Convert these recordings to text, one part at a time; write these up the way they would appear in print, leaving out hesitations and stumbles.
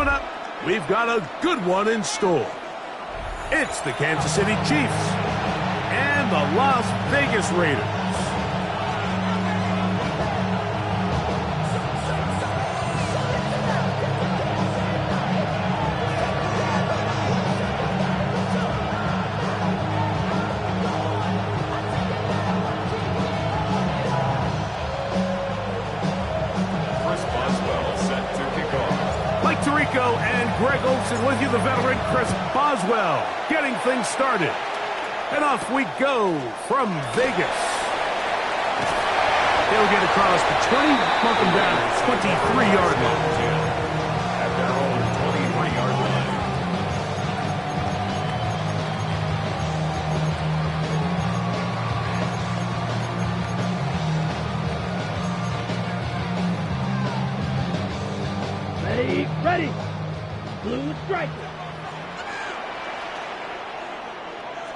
Coming up, we've got a good one in store. It's the Kansas City Chiefs and the Las Vegas Raiders. Tirico and Greg Olsen with you, the veteran Chris Boswell, getting things started. And off we go from Vegas. They'll get across the 20, mark them down at 23-yard line. At their own 23-yard line. Ready. Blue striker.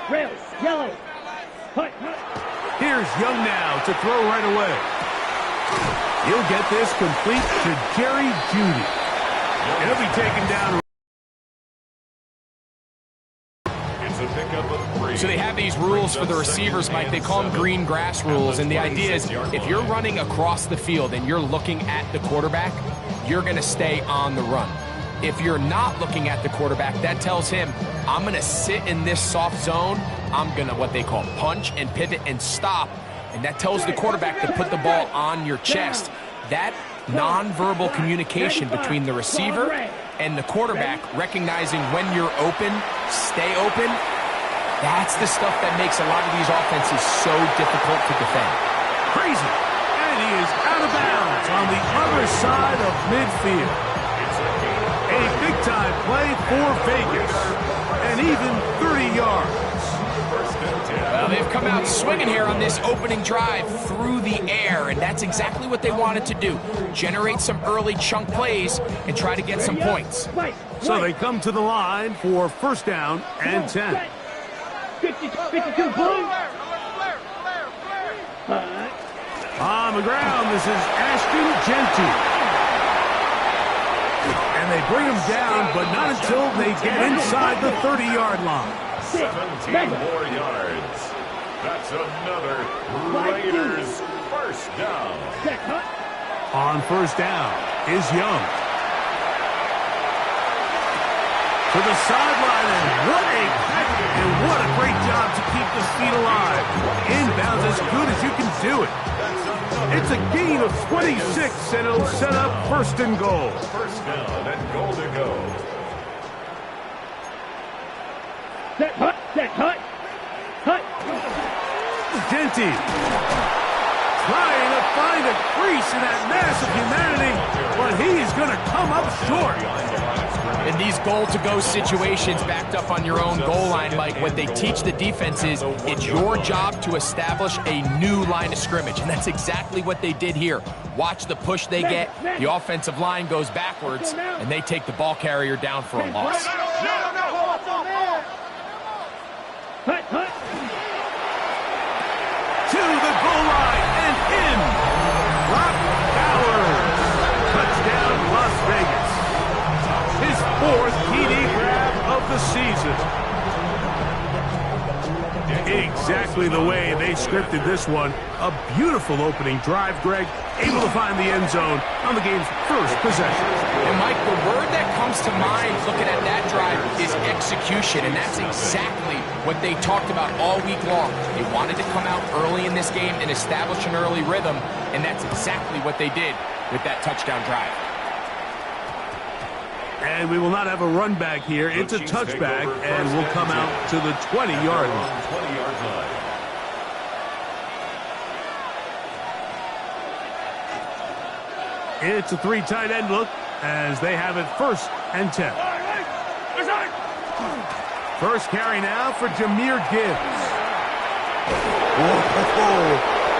Rail, yellow. Hut. Here's Young now to throw right away. He'll get this complete to Jerry Jeudy. He'll be taken down. It's a pickup of 3. So they have these rules for the receivers, Mike. They call them green grass rules. And the idea is if you're running across the field and you're looking at the quarterback, you're going to stay on the run. If you're not looking at the quarterback, that tells him, I'm going to sit in this soft zone. I'm going to what they call punch and pivot and stop. And that tells the quarterback to put the ball on your chest. That nonverbal communication between the receiver and the quarterback, recognizing when you're open, stay open, that's the stuff that makes a lot of these offenses so difficult to defend. Crazy. And he is out of bounds on the other side of midfield. A big-time play for Vegas, and even 30 yards. Well, they've come out swinging here on this opening drive through the air, and that's exactly what they wanted to do. Generate some early chunk plays and try to get some points. So they come to the line for first down and 10. 52 blue. On the ground, this is Ashton Jeanty. And they bring him down, but not until they get inside the 30-yard line. 17 more yards. That's another Raiders first down. On first down is Young. To the sideline, and what a great job to keep the feet alive. Inbounds as good as you can do it. It's a gain of 26, and it'll set up first and goal. First down and goal to go. Set, hut. Jeanty trying to find a crease in that mass of humanity, but he's going to come up short. In these goal-to-go situations backed up on your own goal line, Mike, what they teach the defense is it's your job to establish a new line of scrimmage, and that's exactly what they did here. Watch the push they get. The offensive line goes backwards, and they take the ball carrier down for a loss. Hut. To the goal line and in. Brock Bowers. Touchdown, Las Vegas. His 4th TD grab of the season. Exactly the way they scripted this one. A beautiful opening drive, Greg. Able to find the end zone on the game's first possession. And, Mike, the word that comes to mind looking at that drive is execution, and that's exactly what they talked about all week long. They wanted to come out early in this game and establish an early rhythm, and that's exactly what they did with that touchdown drive. And we will not have a run back here. It's a touchback, and we'll come out to the 20-yard line. 20-yard line. It's a 3 tight end look as they have it first and 10. First carry now for Jahmyr Gibbs.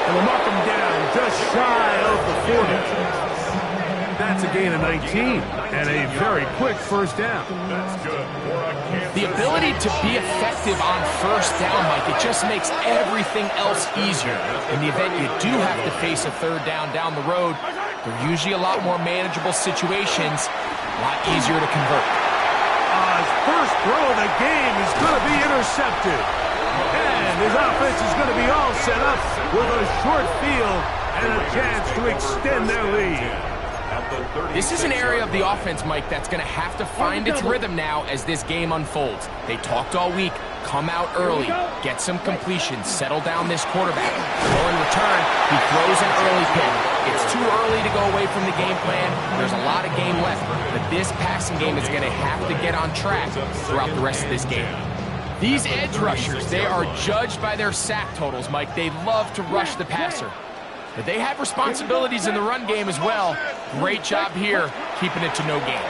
And they'll mark him down just shy of the 40. That's a gain of 19 and a very quick first down. That's good for a Kansas. The ability to be effective on first down, Mike, it just makes everything else easier. In the event you do have to face a third down the road, they're usually a lot more manageable situations. A lot easier to convert. His first throw of the game is going to be intercepted. And his offense is going to be all set up with a short field and a chance to extend their lead. This is an area of the offense, Mike, that's going to have to find its rhythm now as this game unfolds. They talked all week. Come out early, get some completions, settle down this quarterback. Well, in return, he throws an early pick. It's too early to go away from the game plan. There's a lot of game left, but this passing game is going to have to get on track throughout the rest of this game. These edge rushers, they are judged by their sack totals, Mike. They love to rush the passer. But they have responsibilities in the run game as well. Great job here, keeping it to no gain.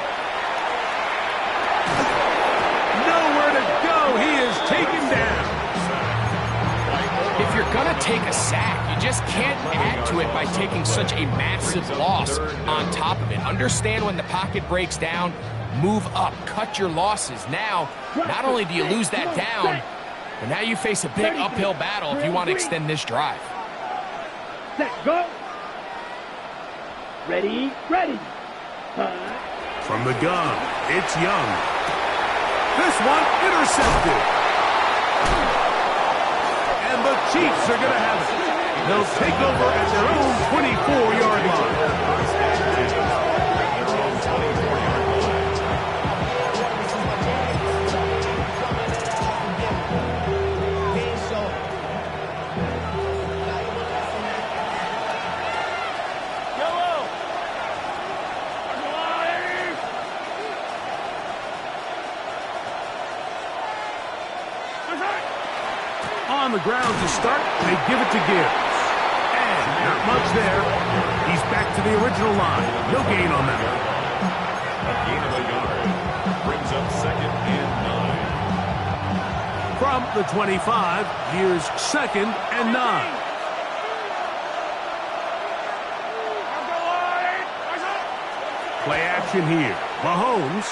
Nowhere to go. He is taken down. If you're going to take a sack, you just can't add to it by taking such a massive loss on top of it. Understand when the pocket breaks down, move up, cut your losses. Now, not only do you lose that down, but now you face a big uphill battle if you want to extend this drive. Set, go. Ready, ready. From the gun, it's Young. This one intercepted. And the Chiefs are going to have it. They'll take over at their own 24-yard line. On the ground to start, they give it to Gibbs. And not much there. He's back to the original line. No gain on that. A gain of a yard. Brings up 2nd and 9. From the 25, here's 2nd and 9. Play action here. Mahomes.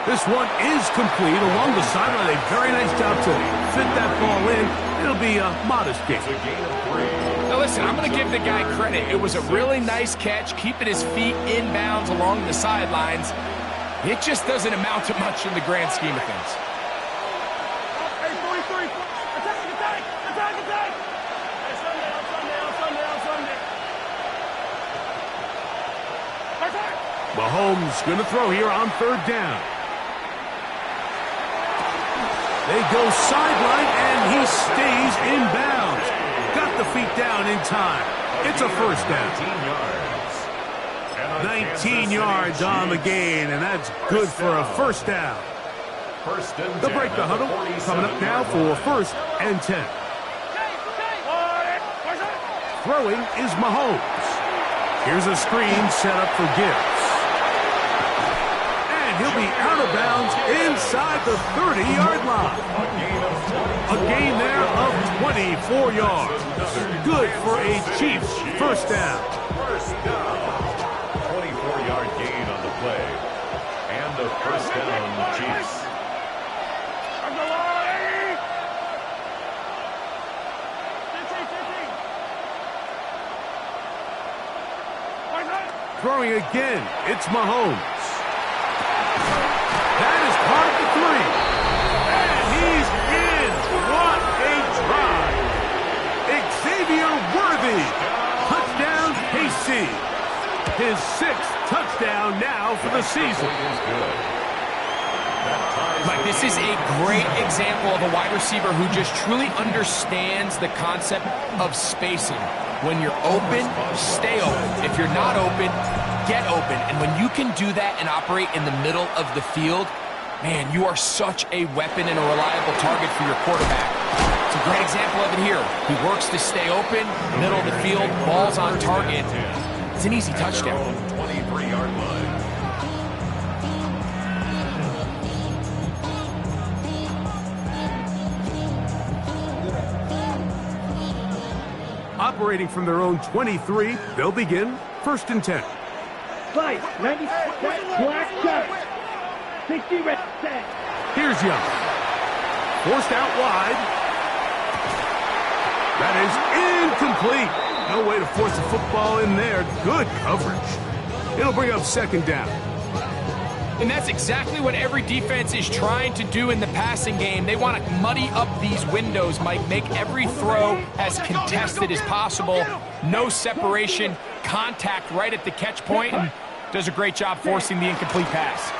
This one is complete along the sideline. A very nice job to fit that ball in. It'll be a modest gain. It's a gain of 3. Now listen, I'm going to give the guy credit. It was a really nice catch, keeping his feet inbounds along the sidelines. It just doesn't amount to much in the grand scheme of things. Hey, 43. Attack, attack, attack, attack. Hey, Sunday. Attack. Mahomes going to throw here on 3rd down. They go sideline, and he stays in bounds. Got the feet down in time. It's a 1st down. 19 yards on the gain, and that's good for a 1st down. They'll break the huddle. Coming up now for 1st and 10. Throwing is Mahomes. Here's a screen set up for Gibbs. He'll be out of bounds inside the 30-yard line. A gain there of 24 yards. Good for a Chiefs 1st down. 24-yard gain on the play. And a 1st down, Chiefs. Throwing again, it's Mahomes. That is part of the 3. And he's in. What a drive. Xavier Worthy. Touchdown, KC. His 6th touchdown now for the season. Mike, this is a great example of a wide receiver who just truly understands the concept of spacing. When you're open, stay open. If you're not open, get open. And when you can do that and operate in the middle of the field, man, you are such a weapon and a reliable target for your quarterback. It's a great example of it here. He works to stay open, middle of the field, ball's on target. It's an easy touchdown. 23-yard line. Operating from their own 23, they'll begin 1st and 10. Fight, 90, black shot. 60 red set. Here's Young. Forced out wide. That is incomplete. No way to force the football in there. Good coverage. It'll bring up 2nd down. And that's exactly what every defense is trying to do in the passing game. They want to muddy up these windows, Mike, make every throw as contested as possible. No separation, contact right at the catch point, and does a great job forcing the incomplete pass.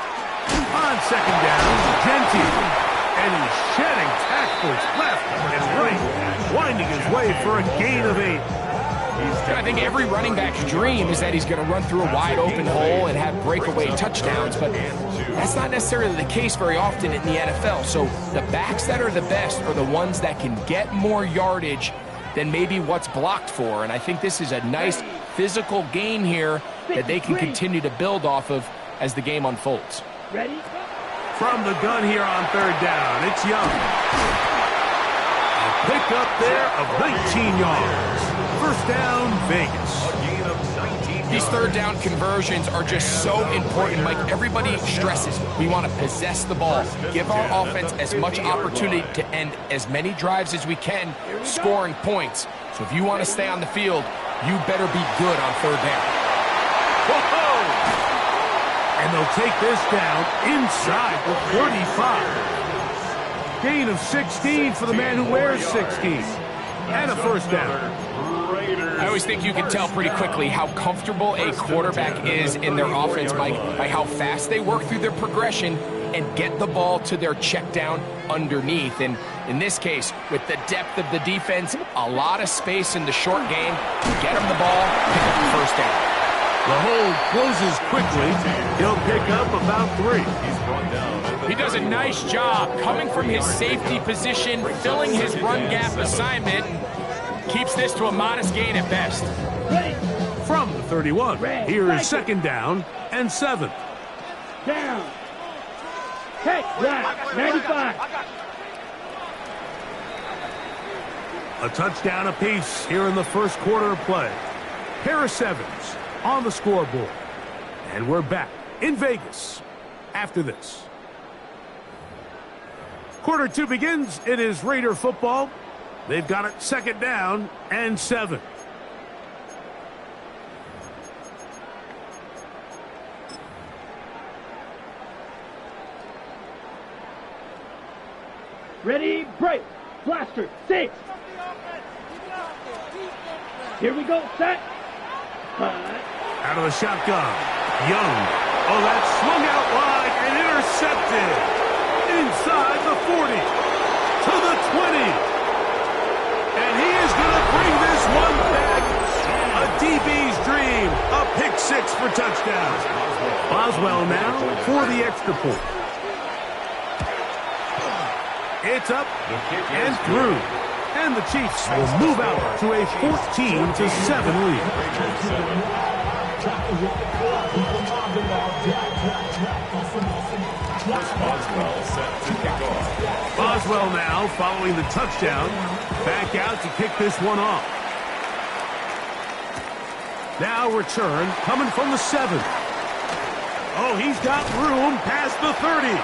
On second down, Genty. And he's shedding tackles left and right, winding his way for a gain of 8. I think every running back's dream is that he's going to run through a wide open hole and have breakaway touchdowns, but that's not necessarily the case very often in the NFL. So the backs that are the best are the ones that can get more yardage than maybe what's blocked for. And I think this is a nice physical gain here that they can continue to build off of as the game unfolds. Ready? From the gun here on third down, it's Young. A pick up there of 19 yards. First down, Vegas. These third down conversions are just so important, Mike. Everybody stresses we want to possess the ball, give our offense as much opportunity to end as many drives as we can, scoring points. So if you want to stay on the field, you better be good on third down. Whoa! And they'll take this down inside the 35. Gain of 16 for the man who wears 16. And a first down. I always think you can tell pretty quickly how comfortable a quarterback is in their offense, Mike, by how fast they work through their progression and get the ball to their check down underneath. And in this case, with the depth of the defense, a lot of space in the short game, get them the ball, pick up the first down. The hold closes quickly. He'll pick up about 3. He does a nice job coming from his safety position, filling his run gap assignment, and keeps this to a modest gain at best. From the 31, here is second down and 7. Down. Hey, right, 95. A touchdown apiece here in the first quarter of play. Pair of 7s on the scoreboard. And we're back in Vegas after this. Quarter 2 begins. It is Raider football. They've got it second down and 7. Ready, break. Blaster, 6. Here we go, set. 5. Out of the shotgun. Young. Oh, that swung out wide and intercepted. Inside the 40. To the 20. And he is going to bring this one back. A DB's dream. A pick 6 for touchdown. Boswell now for the extra point. It's up and through. And the Chiefs will move out to a 14-7 lead. Boswell now following the touchdown. Back out to kick this one off. Now return coming from the 7. Oh, he's got room past the 30.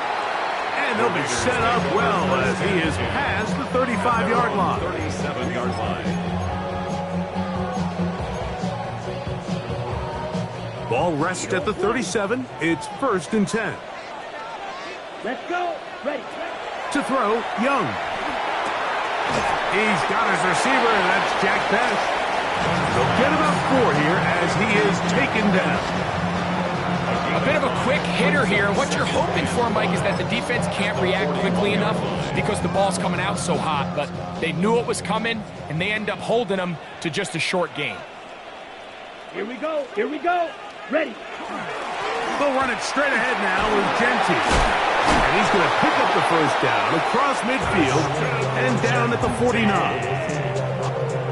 And they'll be set up well as he is past the 35-yard line. 37-yard line. Ball rests at the 37. It's 1st and 10. Let's go. Ready. To throw, Young. He's got his receiver, and that's Jack Best. They'll get about 4 here as he is taken down. A bit of a quick hitter here. What you're hoping for, Mike, is that the defense can't react quickly enough because the ball's coming out so hot. But they knew it was coming, and they end up holding them to just a short gain. Here we go. Here we go. Ready. They'll run it straight ahead now with Genty. And he's going to pick up the first down across midfield and down at the 49.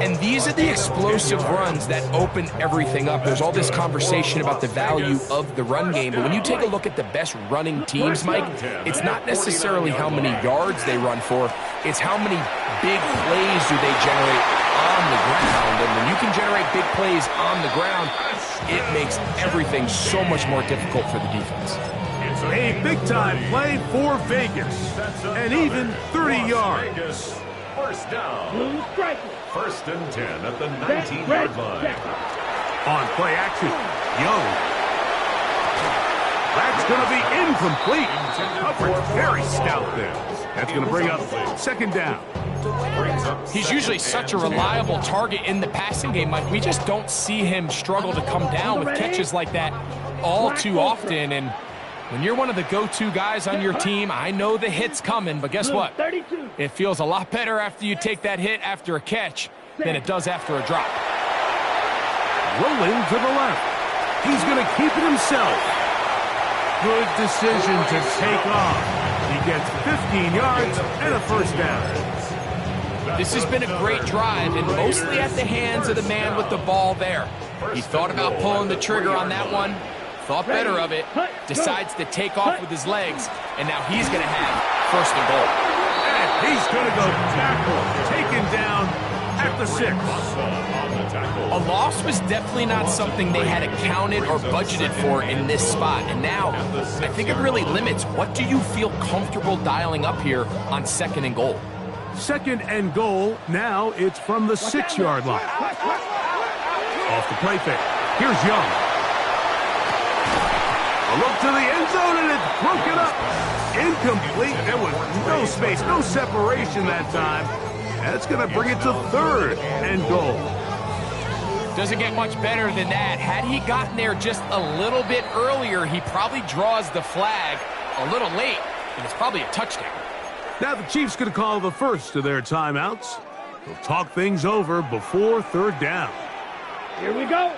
And these are the explosive runs that open everything up. There's all this conversation about the value of the run game, but when you take a look at the best running teams, Mike, it's not necessarily how many yards they run for, it's how many big plays do they generate on the ground. And when you can generate big plays on the ground, it makes everything so much more difficult for the defense. A big-time play for Vegas, and even 30 yards. First down. Blue strike. 1st and 10 at the 19-yard line. On play action, Young. That's is going to be incomplete. Coverage very stout there. That's going to bring up second down. He's usually such a reliable target in the passing game, Mike. We just don't see him struggle to come down with catches like that all too often. And when you're one of the go-to guys on your team, I know the hit's coming, but guess what? It feels a lot better after you take that hit after a catch than it does after a drop. Rolling to the left. He's going to keep it himself. Good decision to take off. He gets 15 yards and a first down. This has been a great drive, and mostly at the hands of the man with the ball there. He thought about pulling the trigger on that one, thought better of it, decides to take off with his legs, and now he's going to have first and goal. And he's going to go tackle, taken down at the 6. A loss was definitely not something they had accounted or budgeted for in this spot, and now I think it really limits what do you feel comfortable dialing up here on second and goal. Second and goal. Now it's from the 6-yard line. Off the play fake. Here's Young. A look to the end zone, and it's broken up. Incomplete. There was no space, no separation that time. That's going to bring it to third and goal. Doesn't get much better than that. Had he gotten there just a little bit earlier, he probably draws the flag a little late, and it's probably a touchdown. Now the Chiefs going to call the first of their timeouts. They'll talk things over before third down. Here we go.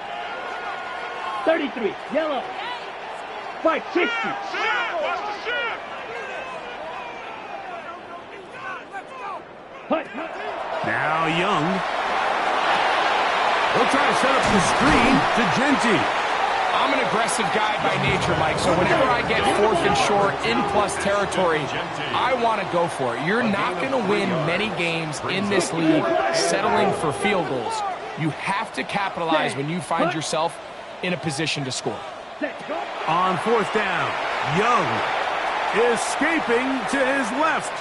33, yellow. 560. Now Young. They'll try to set up the screen to Genty. I'm an aggressive guy by nature, Mike, so whenever I get fourth and short in plus territory, I want to go for it. You're not going to win many games in this league settling for field goals. You have to capitalize when you find yourself in a position to score. On fourth down, Young escaping to his left.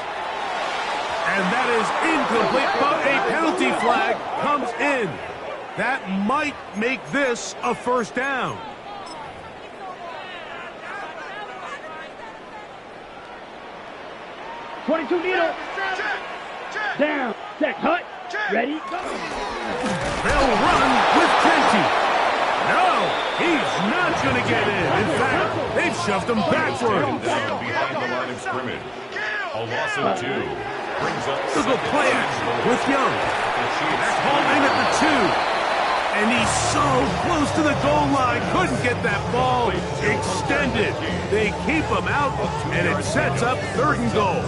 And that is incomplete, but a penalty flag comes in. That might make this a first down. .22 needle. Down. Set. Hut. Ready. Go. They'll run with Genty. No, he's not going to get in. In fact, they've shoved him backward. Behind the line of scrimmage. A loss of 2 brings up Look at play action with Young. They're called in at the 2. And he's so close to the goal line. Couldn't get that ball extended. They keep him out, and it sets up third and goal.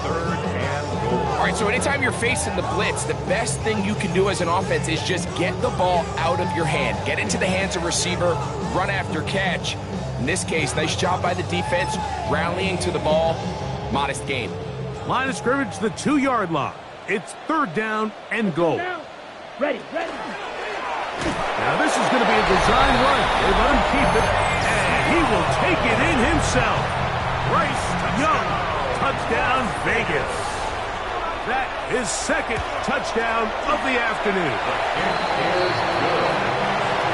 All right, so anytime you're facing the blitz, the best thing you can do as an offense is just get the ball out of your hand. Get into the hands of receiver, run after catch. In this case, nice job by the defense, rallying to the ball. Modest gain. Line of scrimmage to the 2-yard line. It's third down and goal. Ready. Now this is going to be a design run. They let him keep it, and he will take it in himself. Bryce Young, touchdown Vegas. That is second touchdown of the afternoon.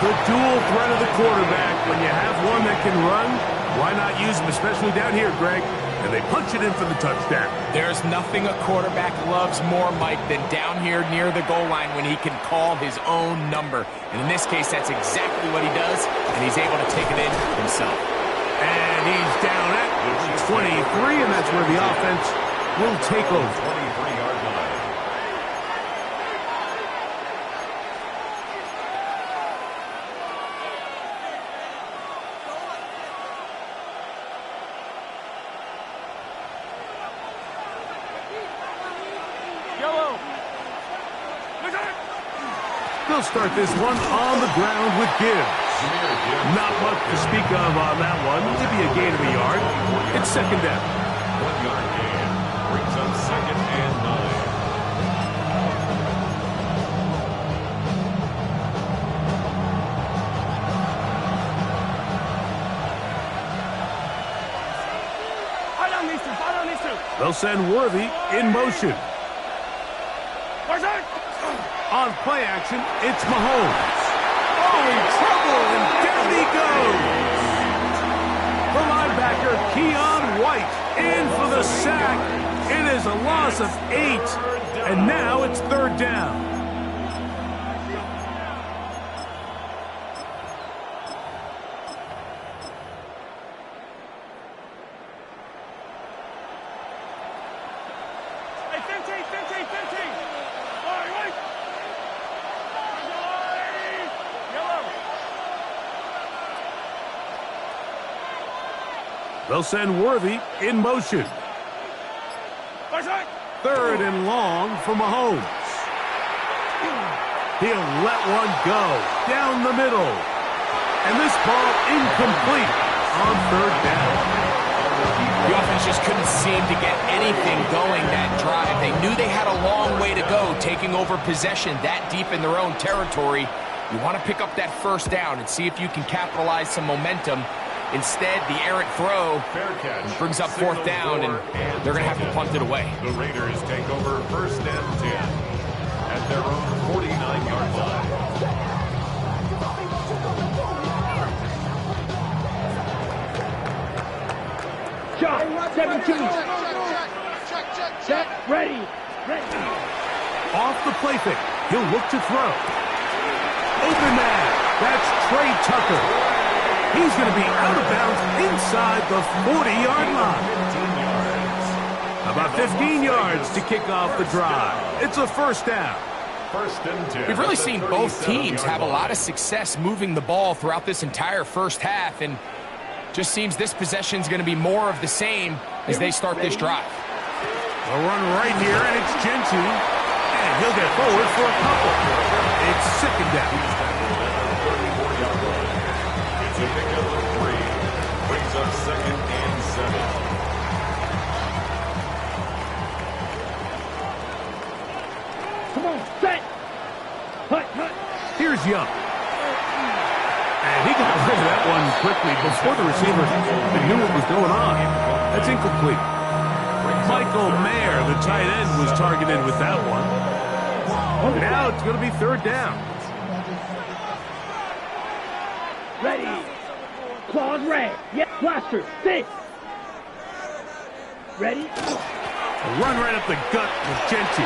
The dual threat of the quarterback. When you have one that can run, why not use him, especially down here, Greg? And they punch it in for the touchdown. There's nothing a quarterback loves more, Mike, than down here near the goal line when he can call his own number. And in this case, that's exactly what he does, and he's able to take it in himself. And he's down at 23, and that's where the offense will take over. 23-yard line. They'll start this one on the ground with Gibbs. Not much to speak of on that one. Maybe a gain of a yard. It's second down. 1-yard gain brings up second and 9. They'll send Worthy in motion. On play action, it's Mahomes. Oh, in trouble, and down he goes. The linebacker linebacker Keon White in for the sack. It is a loss of 8, and now it's third down. They'll send Worthy in motion. Third and long for Mahomes. He'll let one go down the middle. And this ball incomplete on third down. The offense just couldn't seem to get anything going that drive. They knew they had a long way to go taking over possession that deep in their own territory. You want to pick up that first down and see if you can capitalize some momentum. Instead, the errant throw brings up fourth down, and they're going to have to punt it away. The Raiders take over first and 10 at their own 49-yard line. Shot, 17. Check, ready. Off the play fake. He'll look to throw. Open man. That's Trey Tucker. He's going to be out of bounds inside the 40-yard line. About 15 yards to kick off the drive. It's a first down. First and 10. We've really seen both teams have a lot of success moving the ball throughout this entire first half, and just seems this possession is going to be more of the same as they start this drive. A run right here, and it's Gentry. And he'll get forward for a couple. It's second down. It's a pickup of 3. Brings up second and 7. Come on, set. Hut. Here's Young. And he got rid of that one quickly before the receiver knew what was going on. That's incomplete. Michael Mayer, the tight end, was targeted with that one. Now it's going to be third down. Ready. Claws red. Yep, blaster. Sit. Ready. A run right up the gut with Gentry.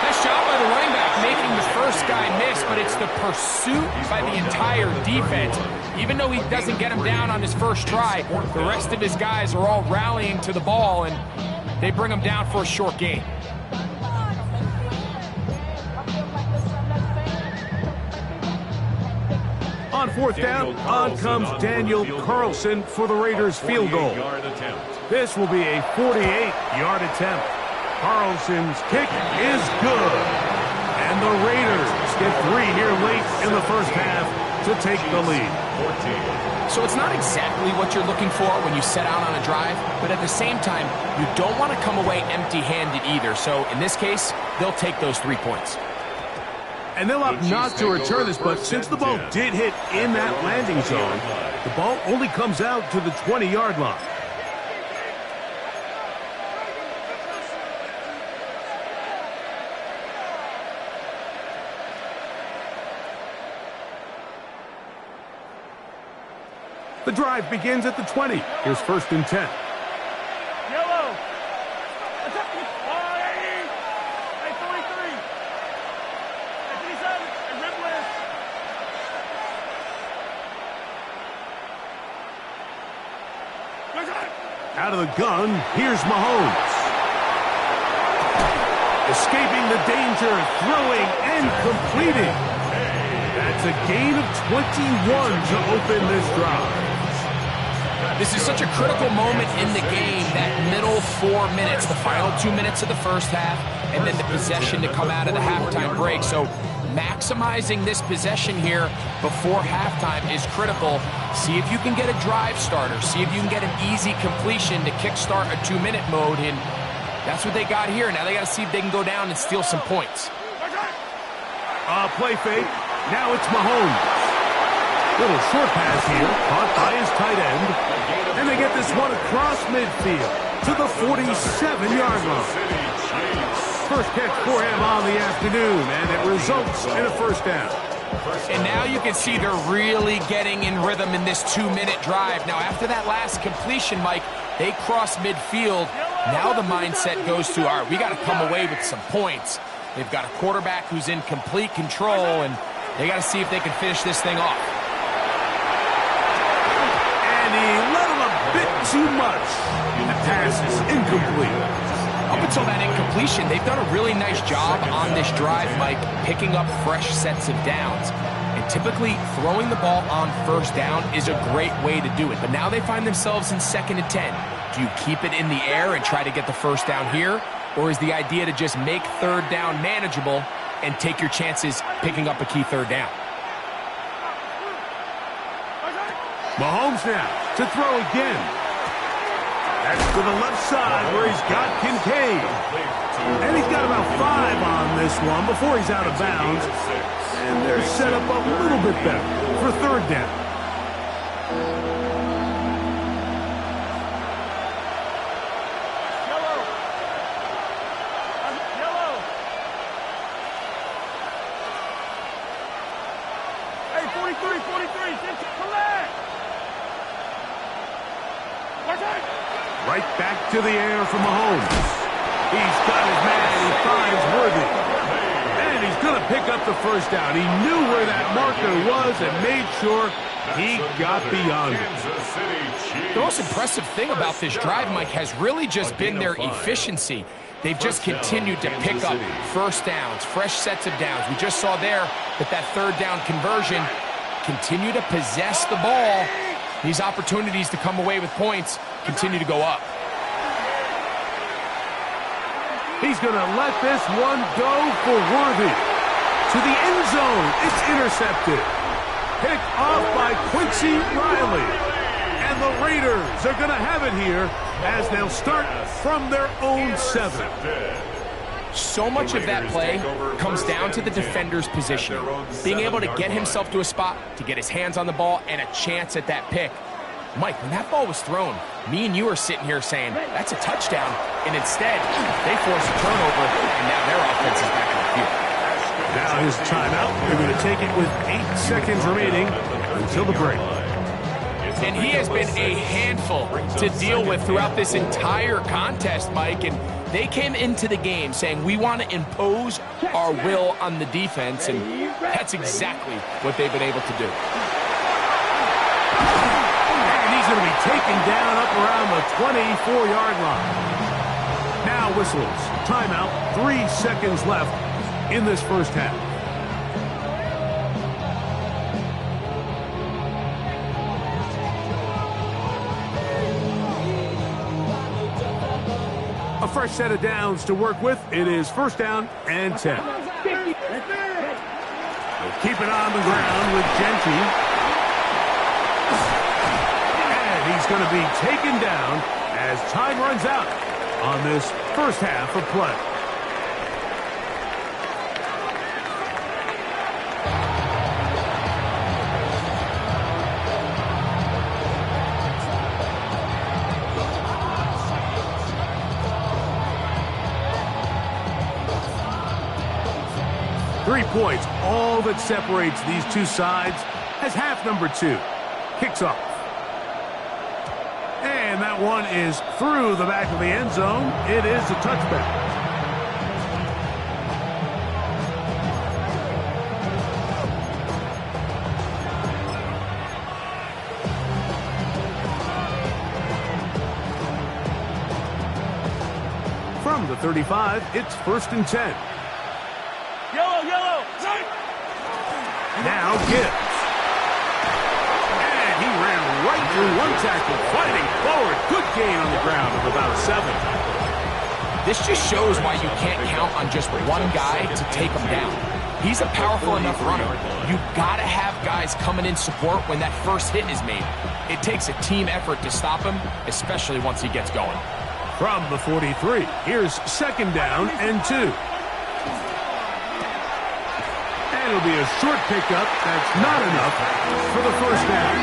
Nice job by the running back making the first guy miss, but it's the pursuit by the entire defense. Even though he doesn't get him down on his first try, the rest of his guys are all rallying to the ball, and they bring him down for a short gain. On fourth down, on comes Daniel Carlson for the Raiders' field goal. This will be a 48-yard attempt. Carlson's kick is good. And the Raiders get 3 here late in the first half to take the lead. So it's not exactly what you're looking for when you set out on a drive, but at the same time, you don't want to come away empty-handed either. So in this case, they'll take those 3 points. And they'll opt not to return this, but since the ball did hit in that landing zone, the ball only comes out to the 20-yard line. The drive begins at the 20. Here's first and 10. Yellow. Out of the gun, here's Mahomes. Escaping the danger, throwing and completing. That's a gain of 21 to open this drive. This is such a critical moment in the game, that middle 4 minutes, the final 2 minutes of the first half, and then the possession to come out of the halftime break. So maximizing this possession here before halftime is critical. See if you can get a drive starter. See if you can get an easy completion to kickstart a 2-minute mode, and that's what they got here. Now they got to see if they can go down and steal some points. Play fake. Now it's Mahomes. Little short pass here, caught by his tight end. And they get this one across midfield to the 47-yard line. First catch for him on the afternoon, and it results in a first down. And now you can see they're really getting in rhythm in this 2-minute drive. Now, after that last completion, Mike, they cross midfield. Now the mindset goes to, all right, we got to come away with some points. They've got a quarterback who's in complete control, and they got to see if they can finish this thing off. And he let him a bit too much. The pass is incomplete. Up until that incompletion, they've done a really nice job on this drive, Mike, picking up fresh sets of downs. And typically, throwing the ball on first down is a great way to do it. But now they find themselves in 2nd and 10. Do you keep it in the air and try to get the first down here? Or is the idea to just make 3rd down manageable and take your chances picking up a key 3rd down? Mahomes now to throw again. That's to the left side where he's got Kincaid. And he's got about 5 on this one before he's out of bounds. And they're set up a little bit better for 3rd down. Hey, 43, collect! Right back to the air for Mahomes. He's got his man. He finds Worthy. And he's going to pick up the first down. He knew where that marker was and made sure he got beyond it. The most impressive thing about this drive, Mike, has really just been their efficiency. They've just continued to pick up first downs, fresh sets of downs. We just saw there that 3rd down conversion, continue to possess the ball. These opportunities to come away with points continue to go up. He's going to let this one go for Worthy. To the end zone. It's intercepted. Picked off by Quincy Riley. And the Raiders are going to have it here as they'll start from their own 7. So much of that play comes down to the defender's position. Being able to get himself to a spot, to get his hands on the ball, and a chance at that pick. Mike, when that ball was thrown, me and you are sitting here saying, that's a touchdown. And instead, they force a turnover, and now their offense is back in the field. Now his timeout. They're going to take it with 8 seconds remaining until the break. And he has been a handful to deal with throughout this entire contest, Mike. And they came into the game saying, we want to impose our will on the defense. And that's exactly what they've been able to do. And he's going to be taken down up around the 24-yard line. Now whistles. Timeout. 3 seconds left in this first half. A fresh set of downs to work with. It is 1st down and 10. They'll keep it on the ground with Gentry. And he's going to be taken down as time runs out on this first half of play. Points, all that separates these two sides, as half number 2 kicks off. And that one is through the back of the end zone. It is a touchback. From the 35, it's 1st and 10. Yellow! Now Gibbs. And he ran right through one tackle, fighting forward. Good gain on the ground of about 7. This just shows why you can't count on just one guy to take him down. He's a powerful enough runner. You've got to have guys coming in support when that first hit is made. It takes a team effort to stop him, especially once he gets going. From the 43, here's 2nd down and 2. It'll be a short pickup. That's not enough for the first down.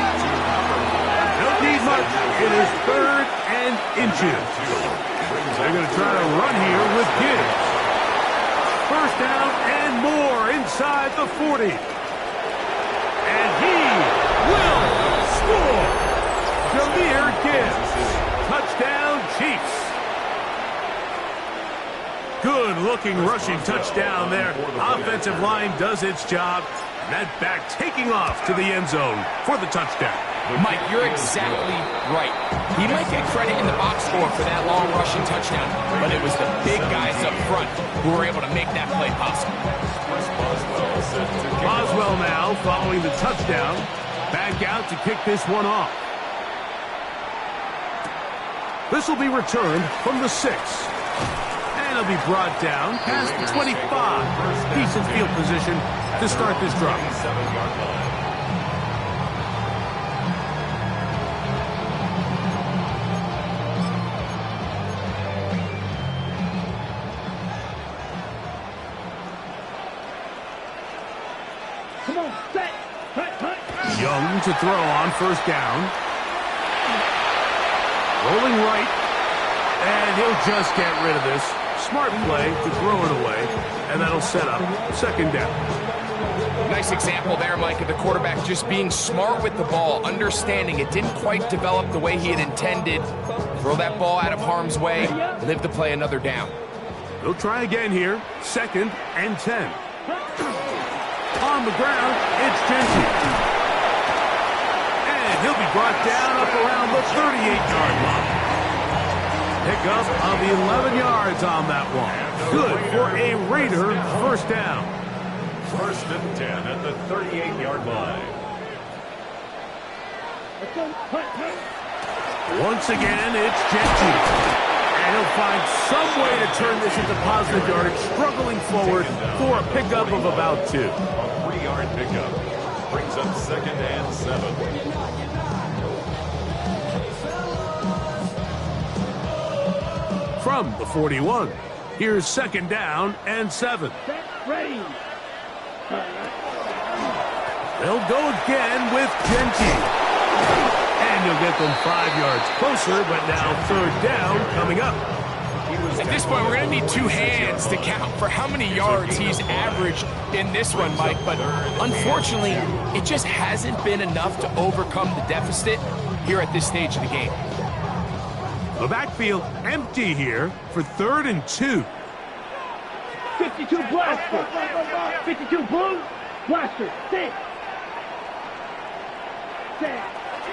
Don't need much. It is 3rd and inches. They're going to try to run here with Gibbs. 1st down and more inside the 40. And he will score. Jahmyr Gibbs. Touchdown, Chiefs. Good-looking rushing touchdown there. Offensive line does its job. That back taking off to the end zone for the touchdown. Mike, you're exactly right. He might get credit in the box score for that long rushing touchdown, but it was the big guys up front who were able to make that play possible. Boswell now following the touchdown. Back out to kick this one off. This will be returned from the 6. And it'll be brought down past the 25. Decent field position to start this drive. Come on, set. Cut. Young to throw on first down. Rolling right. And he'll just get rid of this. Smart play to throw it away. And that'll set up second down. Nice example there, Mike, of the quarterback just being smart with the ball, understanding it didn't quite develop the way he had intended. Throw that ball out of harm's way, live to play another down. He'll try again here. 2nd and 10. On the ground, it's Genty. And he'll be brought down up around the 38-yard line. Pickup of 11 yards on that one. Good for a Raider first down. 1st and 10 at the 38-yard line. Once again, it's Genty. And he'll find some way to turn this into positive yardage, struggling forward for a pickup of about 2. A 3-yard pickup brings up 2nd and 7. From the 41, here's 2nd down and 7. Ready. They'll go again with Genty. And you'll get them 5 yards closer, but now 3rd down coming up. At this point, we're going to need 2 hands to count for how many yards he's averaged in this one, Mike. But unfortunately, it just hasn't been enough to overcome the deficit here at this stage of the game. The backfield empty here for 3rd and 2. 52 blaster. 52 blue. Blaster. Sit.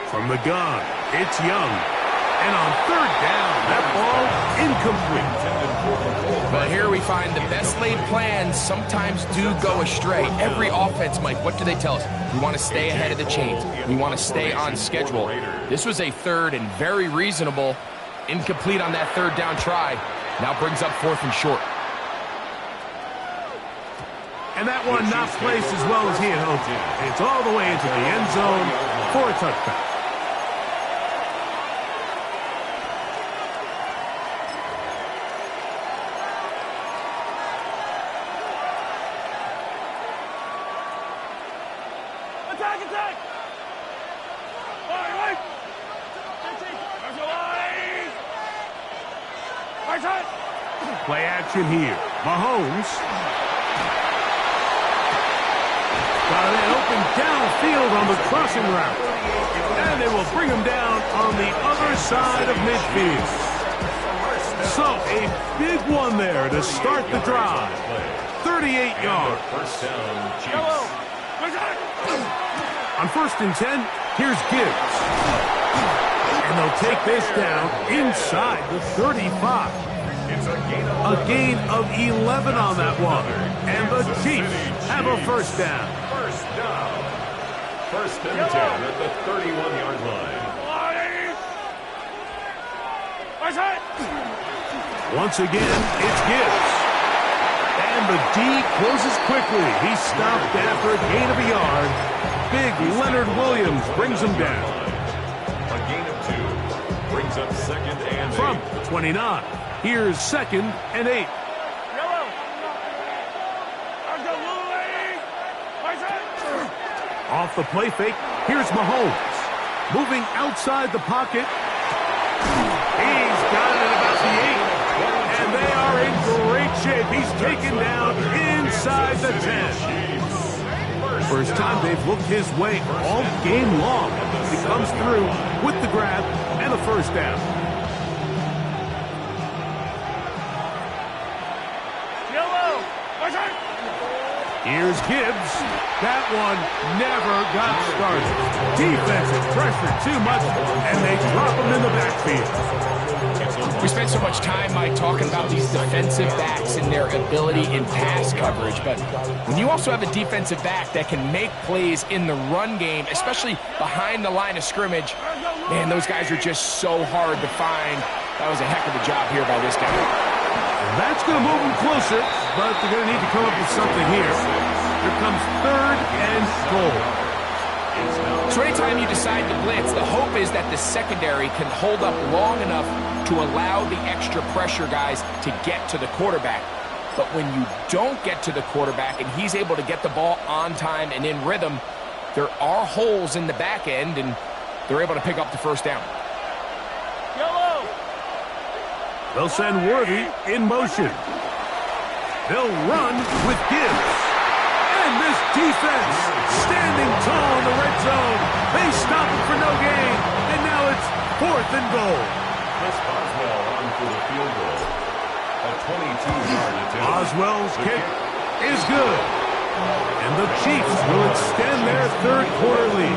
From the gun, it's Young. And on 3rd down, that ball incomplete. But here we find the best laid plans sometimes do go astray. Every offense, Mike, what do they tell us? We want to stay ahead of the chains. We want to stay on schedule. This was a 3rd and very reasonable. Incomplete on that 3rd down try. Now brings up 4th and short. And that one not placed as well as he had hoped. It's all the way into the end zone for a touchdown. Attack! Play action here. Mahomes. Got it open downfield on the crossing route. And they will bring him down on the other side of midfield. So a big one there to start the drive. 38 yards. First down, Chiefs. On 1st and 10, here's Gibbs. And they'll take this down inside the 35. A gain of 11 on that one. And the Chiefs have a first down. 1st and 10 at the 31-yard line. Once again, it's Gibbs. And the D closes quickly. He stopped after a gain of a yard. Big Leonard Williams brings him down. A gain of 2 brings up 2nd and 8. From the 29, here's 2nd and 8. Off the play fake, here's Mahomes. Moving outside the pocket. He's got it at about the 8. And they are in great shape. He's taken down inside the 10. First time they've looked his way all game long. He comes through with the grab and a first down. Here's Gibbs. That one never got started. Defensive pressure too much, and they drop him in the backfield. We spent so much time, Mike, talking about these defensive backs and their ability in pass coverage, but when you also have a defensive back that can make plays in the run game, especially behind the line of scrimmage, man, those guys are just so hard to find. That was a heck of a job here by this guy. That's going to move them closer, but they're going to need to come up with something here. Here comes 3rd and goal. So anytime you decide to blitz, the hope is that the secondary can hold up long enough to allow the extra pressure guys to get to the quarterback. But when you don't get to the quarterback and he's able to get the ball on time and in rhythm, there are holes in the back end, and they're able to pick up the first down. They'll send Worthy in motion. They'll run with Gibbs. And this defense standing tall in the red zone. They stop it for no gain. And now it's 4th and goal. Chris Boswell on for the field goal. A 22-yard attempt. Boswell's kick is good. And the Chiefs will extend their 3rd quarter lead.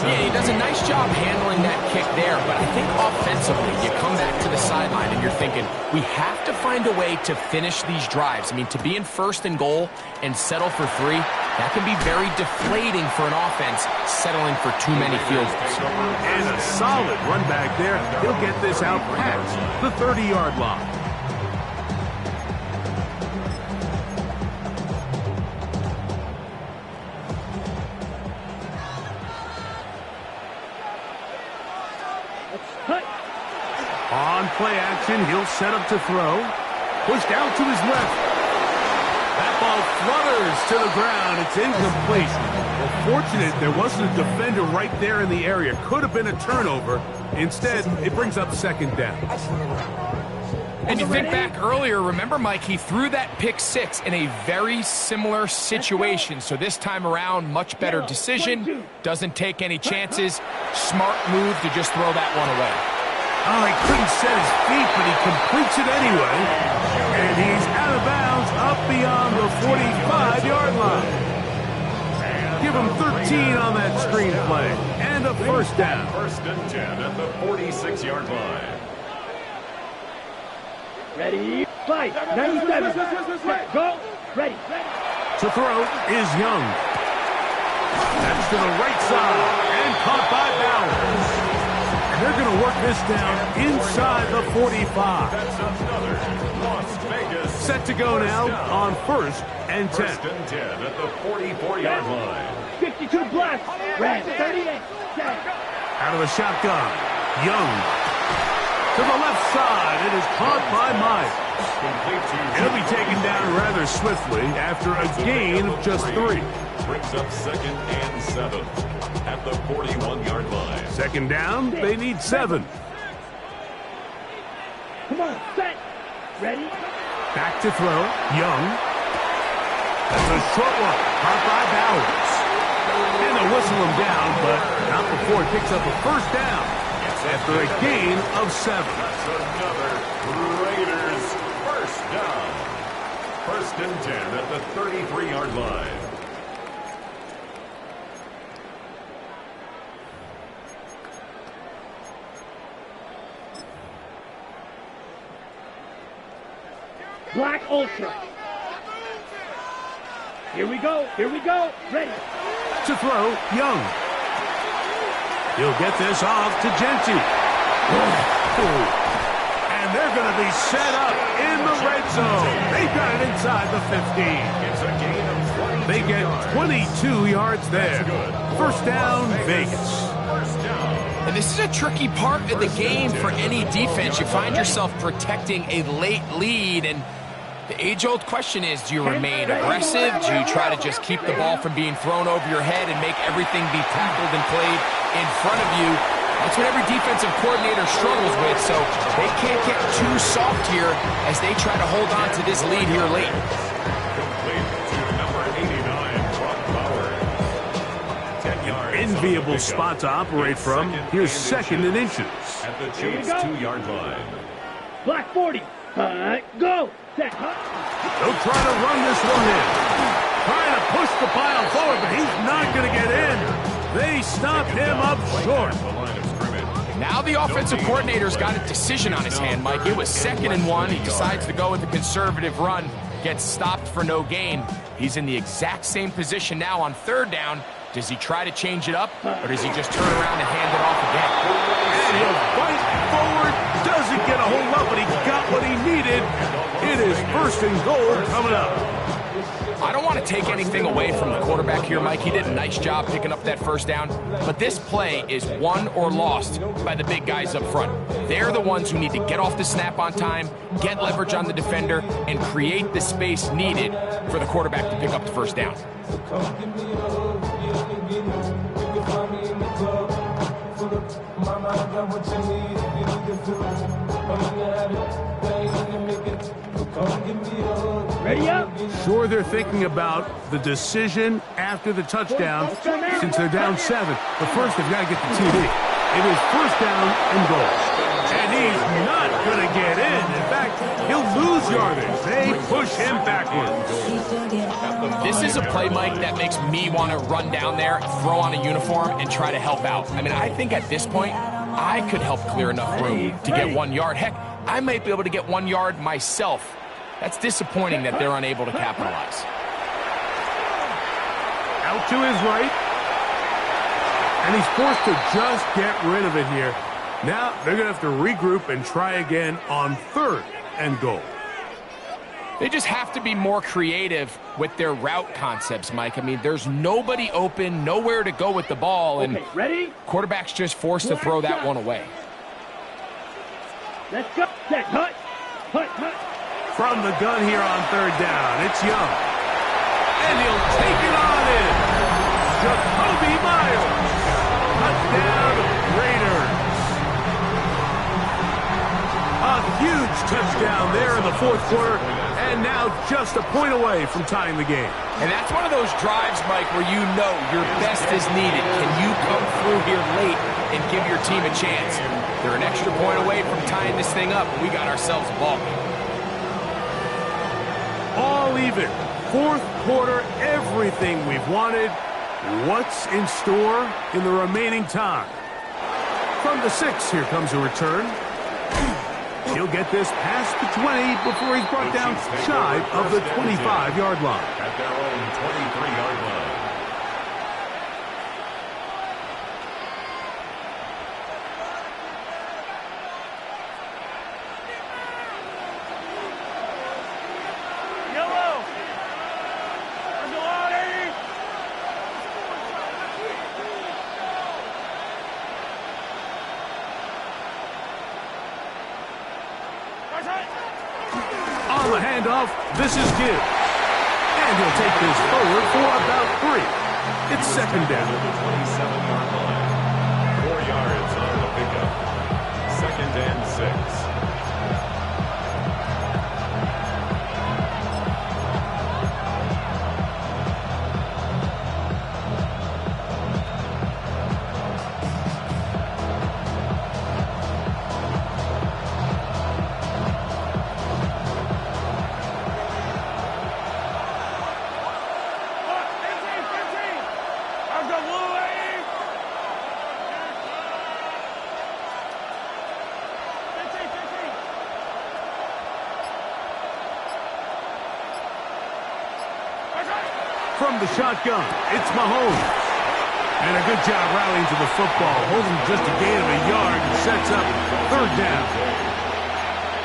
Yeah, he does a nice job handling that kick there, but I think offensively, you come back to the sideline and you're thinking, we have to find a way to finish these drives. I mean, to be in 1st and goal and settle for 3, that can be very deflating for an offense, settling for too many field goals. And a solid run back there. He'll get this out past the 30-yard line. On play action, he'll set up to throw. Pushed out to his left. That ball flutters to the ground. It's incomplete. Well, fortunate there wasn't a defender right there in the area. Could have been a turnover. Instead, it brings up 2nd down. And you think back earlier, remember, Mike, he threw that pick 6 in a very similar situation. So this time around, much better decision. Doesn't take any chances. Smart move to just throw that one away. Oh, he couldn't set his feet, but he completes it anyway. And he's out of bounds up beyond the 45-yard line. Give him 13 on that screenplay. And a first down. 1st and 10 at the 46-yard line. Ready, fight. 97. Set, go. Ready. To throw is Young. That's to the right side and caught by Bowers. And they're going to work this down inside the 45. That's another Las Vegas. Set to go now on 1st and 10. 1st and 10 at the 44-yard line. 52 blocks. Red 38. Set. Out of the shotgun. Young. To the left side. It is caught by Mike. He'll be taken down rather swiftly after a gain of just 3. Brings up 2nd and 7 at the 41-yard line. 2nd down, they need 7. Come on, set. Ready. Back to throw. Young. That's a short one. Caught by Bowers. And they'll whistle him down, but not before he picks up a first down after a gain of 7. That's another Raiders first down. 1st and 10 at the 33-yard line. Black Ultra. Here we go. Here we go. Ready. To throw, Young. He'll get this off to Genti. And they're going to be set up in the red zone. They've got it inside the 15. It's a gain of 22 They get yards. 22 yards there. First down, Vegas. First down. And this is a tricky part of the game for any defense. You find yourself protecting a late lead, and the age-old question is, do you remain aggressive? Do you try to just keep the ball from being thrown over your head and make everything be tackled and played in front of you? That's what every defensive coordinator struggles with, so they can't get too soft here as they try to hold on to this lead here late. Complete to number 89, Brock Bowers. enviable spot to operate from. Here's second and inches. At the Chiefs' 2-yard line. Black 40. Go. Set. They'll try to run this one in. Trying to push the pile forward, but he's not going to get in. They stop him up short. Now the offensive coordinator's got a decision on his hand, Mike. It was 2nd and 1. He decides to go with the conservative run. Gets stopped for no gain. He's in the exact same position now on 3rd down. Does he try to change it up, or does he just turn around and hand it off again? And he'll fight forward. Doesn't get a whole lot, but he got what he needed. It is 1st and goal coming up. I don't want to take anything away from the quarterback here, Mike. He did a nice job picking up that 1st down. But this play is won or lost by the big guys up front. They're the ones who need to get off the snap on time, get leverage on the defender, and create the space needed for the quarterback to pick up the 1st down. Ready up. Sure, they're thinking about the decision after the touchdown since they're down 7. But first, they've got to get the TD. It is 1st down and goal. And he's not going to get in. In fact, he'll lose yardage. They push him backwards. This is a play, Mike, that makes me want to run down there, throw on a uniform, and try to help out. I mean, I think at this point, I could help clear enough room to get 1 yard. Heck, I might be able to get 1 yard myself. That's disappointing that they're unable to capitalize. Out to his right. And he's forced to just get rid of it here. Now they're going to have to regroup and try again on 3rd and goal. They just have to be more creative with their route concepts, Mike. I mean, there's nobody open, nowhere to go with the ball, and ready? Quarterback's just forced to throw that one away. Let's go. Set. Hut. From the gun here on 3rd down, it's Young. And he'll take it on in. Jacoby Myers. Touchdown, Raiders. A huge touchdown there in the 4th quarter, and now just a point away from tying the game. And that's one of those drives, Mike, where you know your best is needed. Can you come through here late and give your team a chance? They're an extra point away from tying this thing up, and we got ourselves a ball game. All even. 4th quarter, everything we've wanted. What's in store in the remaining time? From the 6, here comes a return. He'll get this past the 20 before he's brought down shy of the 25-yard line. At their own 23-yard line. On the handoff, this is Gibbs. And he'll take this forward for about 3. It's 2nd down. The 27-yard line. 4 yards on the pickup. 2nd and 6. From the shotgun, it's Mahomes. And a good job rallying to the football, holding just a gain of a yard and sets up 3rd down.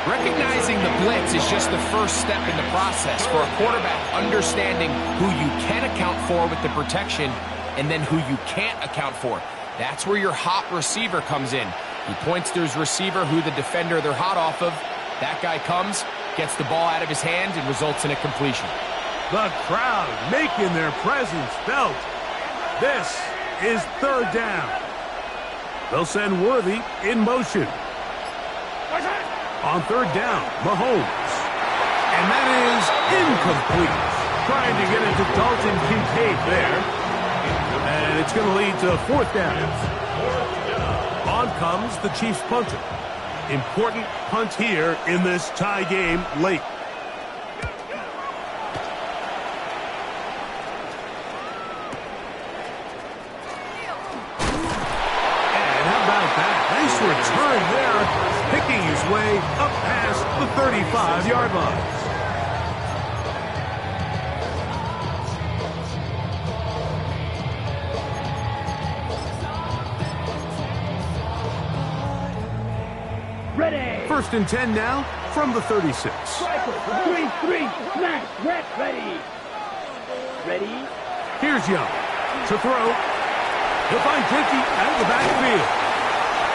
Recognizing the blitz is just the first step in the process for a quarterback understanding who you can account for with the protection and then who you can't account for. That's where your hot receiver comes in. He points to his receiver who the defender they're hot off of. That guy comes, gets the ball out of his hand, and results in a completion. The crowd making their presence felt. This is 3rd down. They'll send Worthy in motion. On 3rd down, Mahomes. And that is incomplete. Trying to get into Dalton Kincaid there. And and it's going to lead to 4th down. On comes the Chiefs punter. Important punt here in this tie game late. And how about that? Nice return there, picking his way up past the 35-yard line. Ready. 1st and 10 now from the 36. Striker. 3-3. Smash. Ready. Ready. Here's Young to throw. He'll find Dickey out of the backfield.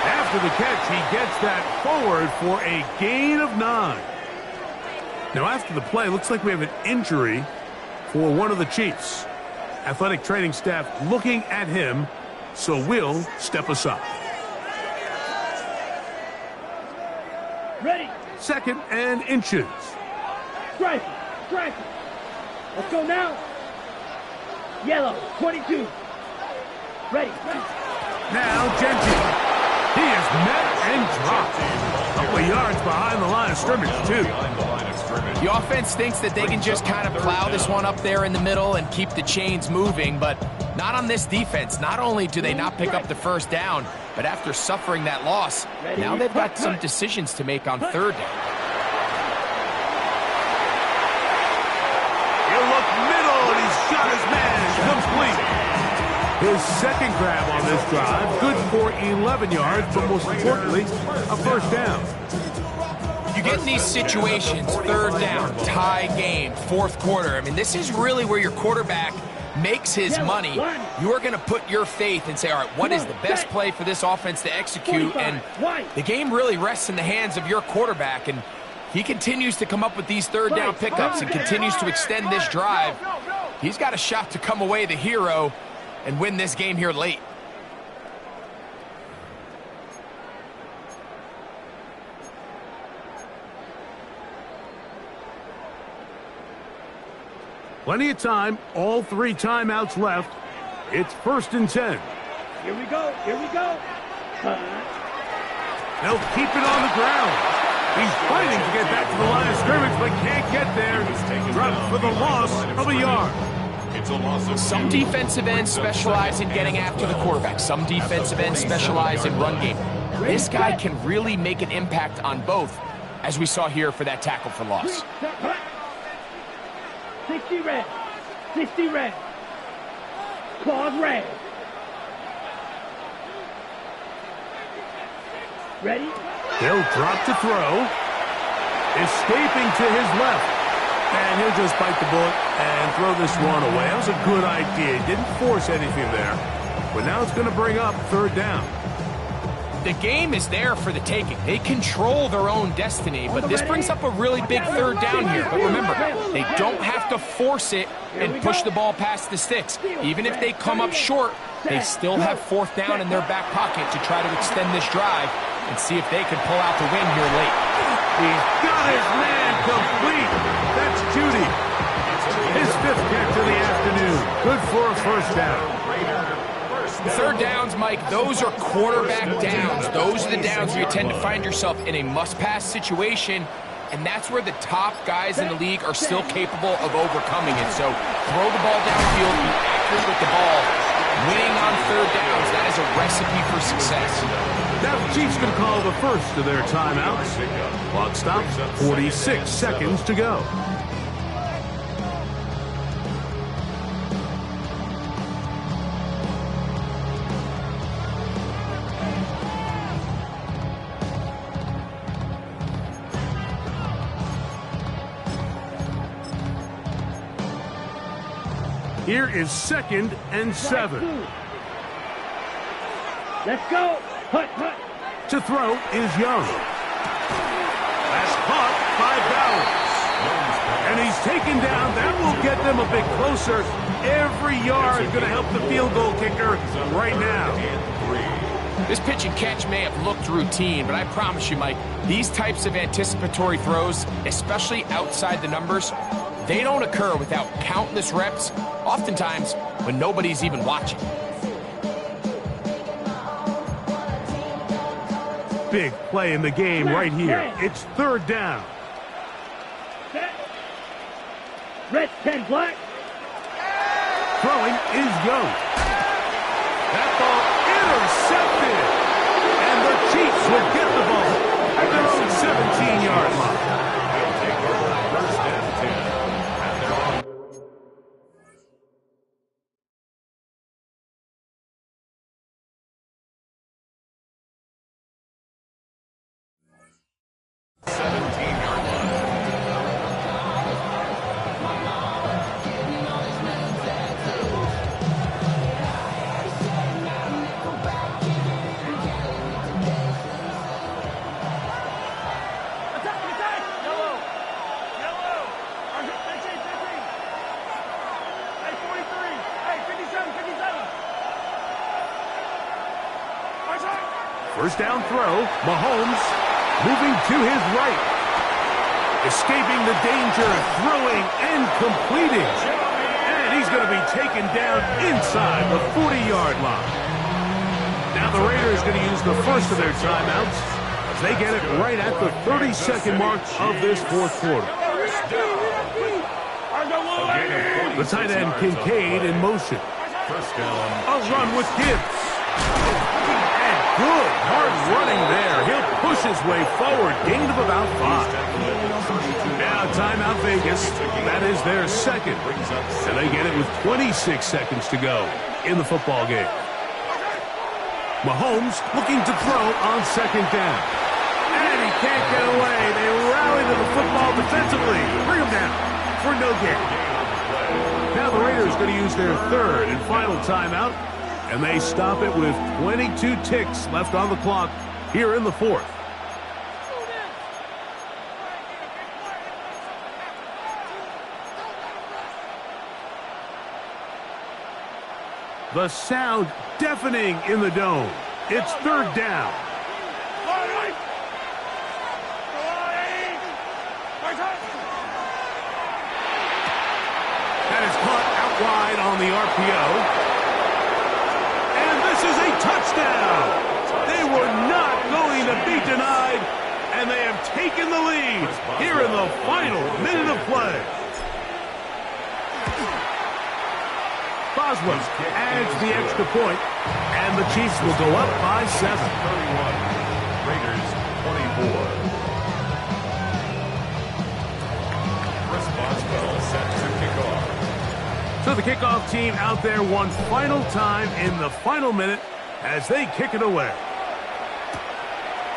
After the catch, he gets that forward for a gain of 9. Now, after the play, looks like we have an injury for one of the Chiefs. Athletic training staff looking at him, so we'll step aside. Ready. 2nd and inches. Striker. Let's go now. Yellow. 22. Ready. Now, Genty. He is met and dropped. A couple of yards behind the line of scrimmage, too. The offense thinks that they can just kind of plow this one up there in the middle and keep the chains moving, but not on this defense. Not only do they not pick up the 1st down, but after suffering that loss, now they've got some decisions to make on 3rd down. He'll look middle, and he's got his man complete. His 2nd grab on this drive, good for 11 yards, but most importantly, a 1st down. You get in these situations, 3rd down, tie game, 4th quarter. I mean, this is really where your quarterback makes his money. You're going to put your faith and say, all right, what is the best play for this offense to execute? And the game really rests in the hands of your quarterback, and he continues to come up with these 3rd down pickups and continues to extend this drive. He's got a shot to come away the hero and win this game here late. Plenty of time, all 3 timeouts left. It's 1st and 10. Here we go. They'll keep it on the ground. He's fighting to get back to the line of scrimmage, but can't get there. Dropped for the loss of a yard. Some defensive ends specialize in getting after the quarterback. Some defensive ends specialize in run game. This guy can really make an impact on both, as we saw here for that tackle for loss. 60 red. Claws red. Ready. He'll drop to throw. Escaping to his left. And he'll just bite the bullet and throw this one away. That was a good idea. He didn't force anything there. But now it's going to bring up 3rd down. The game is there for the taking. They control their own destiny, but this brings up a really big 3rd down here. But remember, they don't have to force it and push the ball past the sticks. Even if they come up short, they still have 4th down in their back pocket to try to extend this drive and see if they can pull out the win here late. He's got his man complete. That's Judy. His 5th catch of the afternoon. Good for a 1st down. 3rd downs, Mike, those are quarterback downs. Those are the downs where you tend to find yourself in a must-pass situation, and that's where the top guys in the league are still capable of overcoming it. So throw the ball downfield, be accurate with the ball. Winning on 3rd downs, that is a recipe for success. Now the Chiefs going to call the first of their timeouts. Clock stops, 46 seconds to go. Here is 2nd and 7. Let's go. Hut. To throw is Young. That's caught by Bowers. And he's taken down. That will get them a bit closer. Every yard going to help the field goal kicker right now. This pitch and catch may have looked routine, but I promise you, Mike, these types of anticipatory throws, especially outside the numbers, they don't occur without countless reps, oftentimes when nobody's even watching. big play in the game right here. It's third down. Set. Red 10 black. Throwing is Young. That ball intercepted. And the Chiefs will get the ball at their own 17-yard line. They'll take over first and 10 at their own 17-yard line. First down throw. Mahomes moving to his right. Escaping the danger, throwing and completing. And he's going to be taken down inside the 40-yard line. Now the Raiders going to use the first of their timeouts as they get it right at the 30-second mark of this fourth quarter. The tight end Kincaid in motion. First down. A run with Gibbs. Good hard running there. He'll push his way forward. Gain of about 5. Now timeout Vegas. That is their second. And they get it with 26 seconds to go in the football game. Mahomes looking to throw on second down. And he can't get away. They rally to the football defensively. Bring him down for no gain. Now the Raiders going to use their third and final timeout. And they stop it with 22 ticks left on the clock here in the fourth. The sound deafening in the dome. It's third down. That is caught out wide on the RPO. This is a touchdown. They were not going to be denied, and they have taken the lead here in the final minute of play. Boswell adds the extra point, and the Chiefs will go up by 7. 31. Raiders 24. Chris Boswell set to kick off. So the kickoff team out there one final time in the final minute as they kick it away.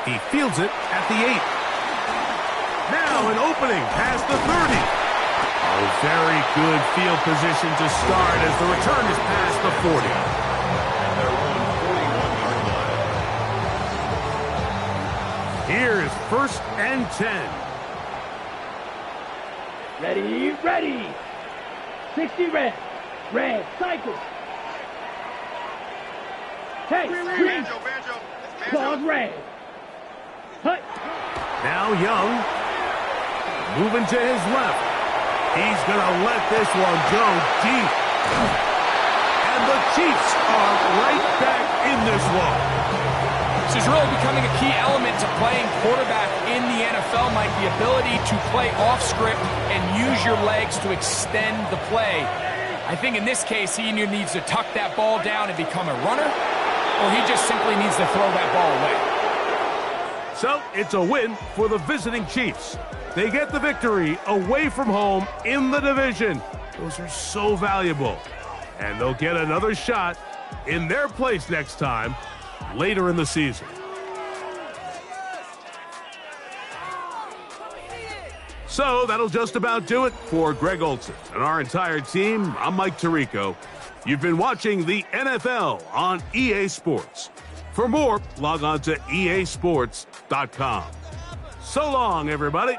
He fields it at the 8. Now an opening past the 30. Oh, very good field position to start as the return is past the 40. And their own 41-yard line. Here is first and 10. Ready, ready. 60 red. Red, cycle. Hey, green. Claws red. Hut. Now Young. Moving to his left. He's going to let this one go deep. And the Chiefs are right back in this one. This is really becoming a key element to playing quarterback in the NFL, Mike, the ability to play off script and use your legs to extend the play. I think in this case, he either needs to tuck that ball down and become a runner, or he just simply needs to throw that ball away. So it's a win for the visiting Chiefs. They get the victory away from home in the division. Those are so valuable. And they'll get another shot in their place next time later in the season. So that'll just about do it for Greg Olsen and our entire team. I'm Mike Tirico. You've been watching the NFL on EA Sports. For more, log on to easports.com. So long, everybody.